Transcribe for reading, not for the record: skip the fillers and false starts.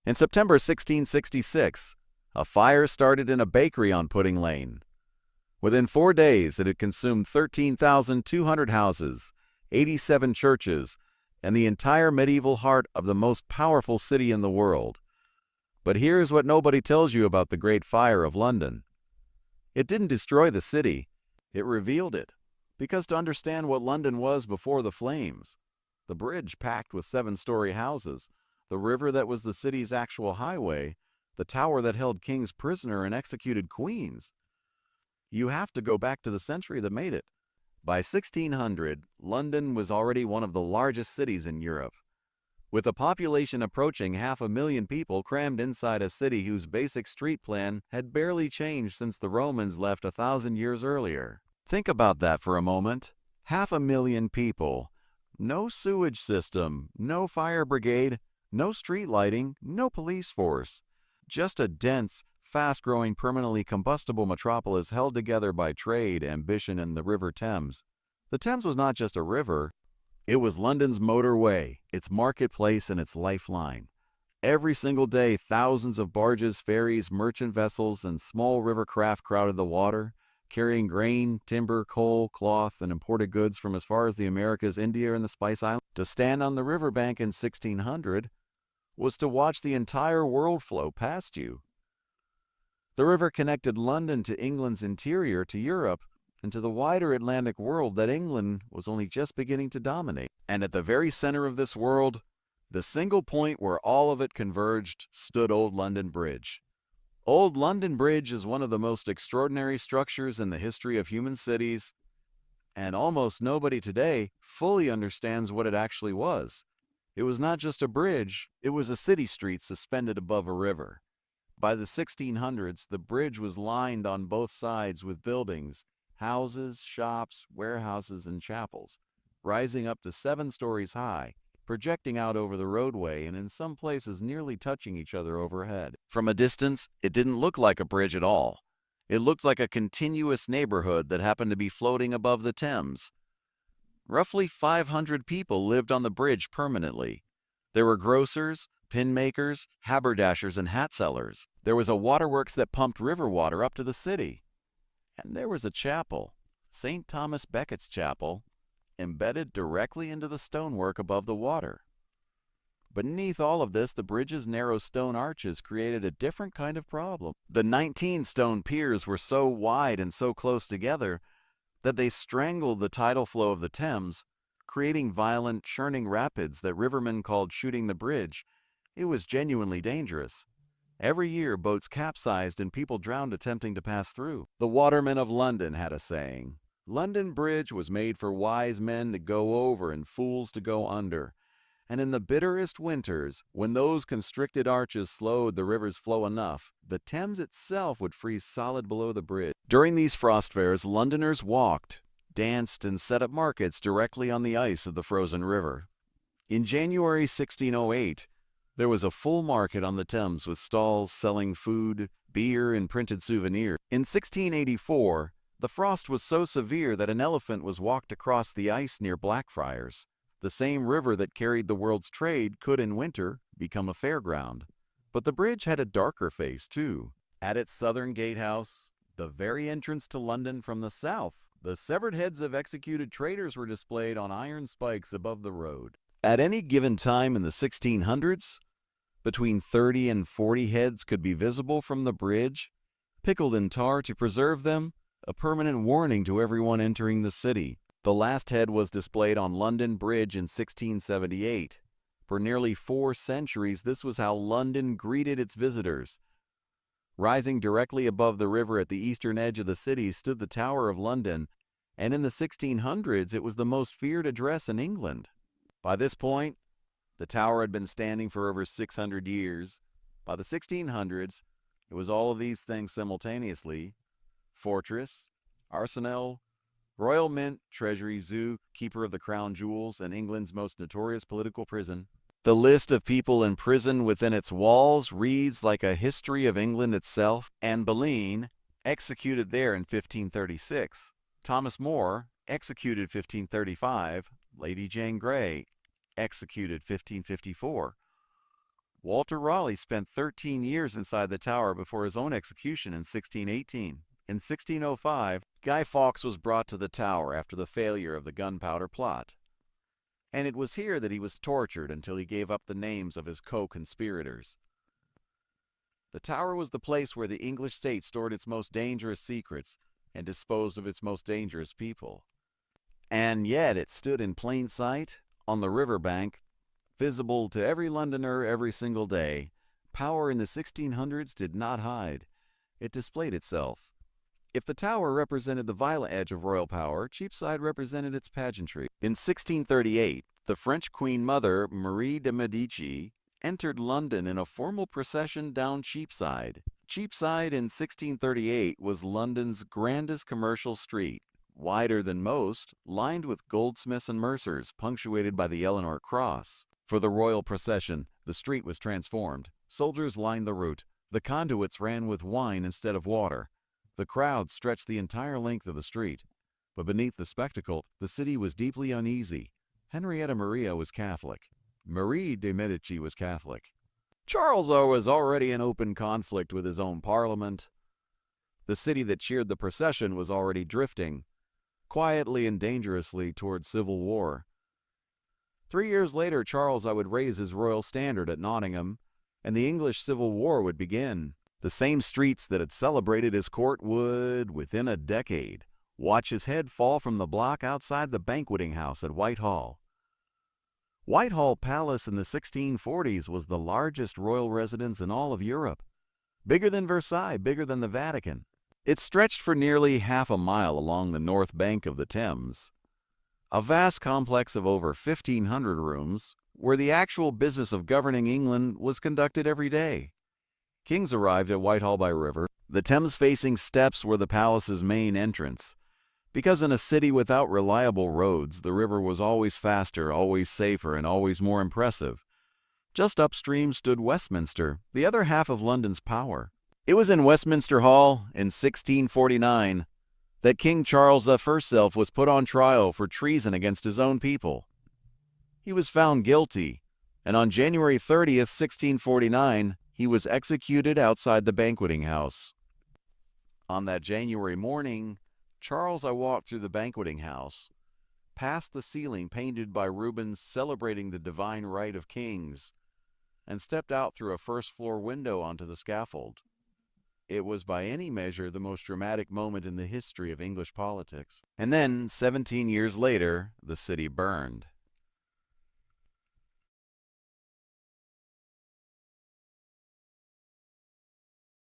In September 1666, a fire started in a bakery on Pudding Lane. Within 4 days, it had consumed 13,200 houses, 87 churches, and the entire medieval heart of the most powerful city in the world. But here's what nobody tells you about the Great Fire of London. It didn't destroy the city, it revealed it. Because to understand what London was before the flames, the bridge packed with 7-story houses, the river that was the city's actual highway, the tower that held kings prisoner and executed queens, you have to go back to the century that made it. By 1600, London was already one of the largest cities in Europe, with a population approaching 500,000 people crammed inside a city whose basic street plan had barely changed since the Romans left 1,000 years earlier. Think about that for a moment. 500,000 people. No sewage system, no fire brigade, no street lighting, no police force. Just a dense, fast-growing, permanently combustible metropolis held together by trade, ambition, and the River Thames. The Thames was not just a river, it was London's motorway, its marketplace, and its lifeline. Every single day, thousands of barges, ferries, merchant vessels, and small river craft crowded the water, carrying grain, timber, coal, cloth, and imported goods from as far as the Americas, India, and the Spice Islands. To stand on the riverbank in 1600 was to watch the entire world flow past you. The river connected London to England's interior, to Europe, and to the wider Atlantic world that England was only just beginning to dominate. And at the very center of this world, the single point where all of it converged, stood Old London Bridge. Old London Bridge is one of the most extraordinary structures in the history of human cities, and almost nobody today fully understands what it actually was. It was not just a bridge, it was a city street suspended above a river. By the 1600s, the bridge was lined on both sides with buildings, houses, shops, warehouses, and chapels, rising up to 7 stories high, projecting out over the roadway and in some places nearly touching each other overhead. From a distance, it didn't look like a bridge at all. It looked like a continuous neighborhood that happened to be floating above the Thames. Roughly 500 people lived on the bridge permanently. There were grocers, pin makers, haberdashers, and hat sellers. There was a waterworks that pumped river water up to the city. And there was a chapel, St. Thomas Becket's Chapel, embedded directly into the stonework above the water. Beneath all of this, the bridge's narrow stone arches created a different kind of problem. The 19 stone piers were so wide and so close together that they strangled the tidal flow of the Thames, creating violent, churning rapids that rivermen called shooting the bridge. It was genuinely dangerous. Every year, boats capsized and people drowned attempting to pass through. The watermen of London had a saying, "London Bridge was made for wise men to go over and fools to go under." And in the bitterest winters, when those constricted arches slowed the river's flow enough, the Thames itself would freeze solid below the bridge. During these frost fairs, Londoners walked, danced, and set up markets directly on the ice of the frozen river. In January 1608, there was a full market on the Thames with stalls selling food, beer, and printed souvenirs. In 1684, the frost was so severe that an elephant was walked across the ice near Blackfriars. The same river that carried the world's trade could, in winter, become a fairground. But the bridge had a darker face, too. At its southern gatehouse, the very entrance to London from the south, the severed heads of executed traitors were displayed on iron spikes above the road. At any given time in the 1600s, between 30 and 40 heads could be visible from the bridge, pickled in tar to preserve them, a permanent warning to everyone entering the city. The last head was displayed on London Bridge in 1678. For nearly 4 centuries, this was how London greeted its visitors. Rising directly above the river at the eastern edge of the city stood the Tower of London, and in the 1600s it was the most feared address in England. By this point, the tower had been standing for over 600 years. By the 1600s, it was all of these things simultaneously: fortress, arsenal, Royal Mint, Treasury, Zoo, keeper of the crown jewels, and England's most notorious political prison. The list of people in prison within its walls reads like a history of England itself. Anne Boleyn, executed there in 1536. Thomas More, executed 1535. Lady Jane Grey, executed 1554. Walter Raleigh spent 13 years inside the tower before his own execution in 1618. In 1605, Guy Fawkes was brought to the tower after the failure of the gunpowder plot, and it was here that he was tortured until he gave up the names of his co-conspirators. The tower was the place where the English state stored its most dangerous secrets and disposed of its most dangerous people. And yet it stood in plain sight, on the riverbank, visible to every Londoner every single day. Power in the 1600s did not hide. It displayed itself. If the tower represented the violent edge of royal power, Cheapside represented its pageantry. In 1638, the French Queen Mother, Marie de Medici, entered London in a formal procession down Cheapside. Cheapside in 1638 was London's grandest commercial street, wider than most, lined with goldsmiths and mercers, punctuated by the Eleanor Cross. For the royal procession, the street was transformed. Soldiers lined the route. The conduits ran with wine instead of water. The crowd stretched the entire length of the street. But beneath the spectacle, the city was deeply uneasy. Henrietta Maria was Catholic. Marie de Medici was Catholic. Charles was already in open conflict with his own parliament. The city that cheered the procession was already drifting, quietly and dangerously, toward civil war. 3 years later, Charles would raise his royal standard at Nottingham, and the English Civil War would begin. The same streets that had celebrated his court would, within a decade, watch his head fall from the block outside the Banqueting House at Whitehall. Whitehall Palace in the 1640s was the largest royal residence in all of Europe. Bigger than Versailles, bigger than the Vatican. It stretched for nearly half a mile along the north bank of the Thames. A vast complex of over 1,500 rooms, where the actual business of governing England was conducted every day. Kings arrived at Whitehall by river. The Thames-facing steps were the palace's main entrance. Because in a city without reliable roads, the river was always faster, always safer, and always more impressive. Just upstream stood Westminster, the other half of London's power. It was in Westminster Hall, in 1649, that King Charles I was put on trial for treason against his own people. He was found guilty, and on January 30th, 1649, he was executed outside the Banqueting House. On that January morning, Charles walked through the Banqueting House, past the ceiling painted by Rubens celebrating the divine right of kings, and stepped out through a first-floor window onto the scaffold. It was by any measure the most dramatic moment in the history of English politics. And then, 17 years later, the city burned.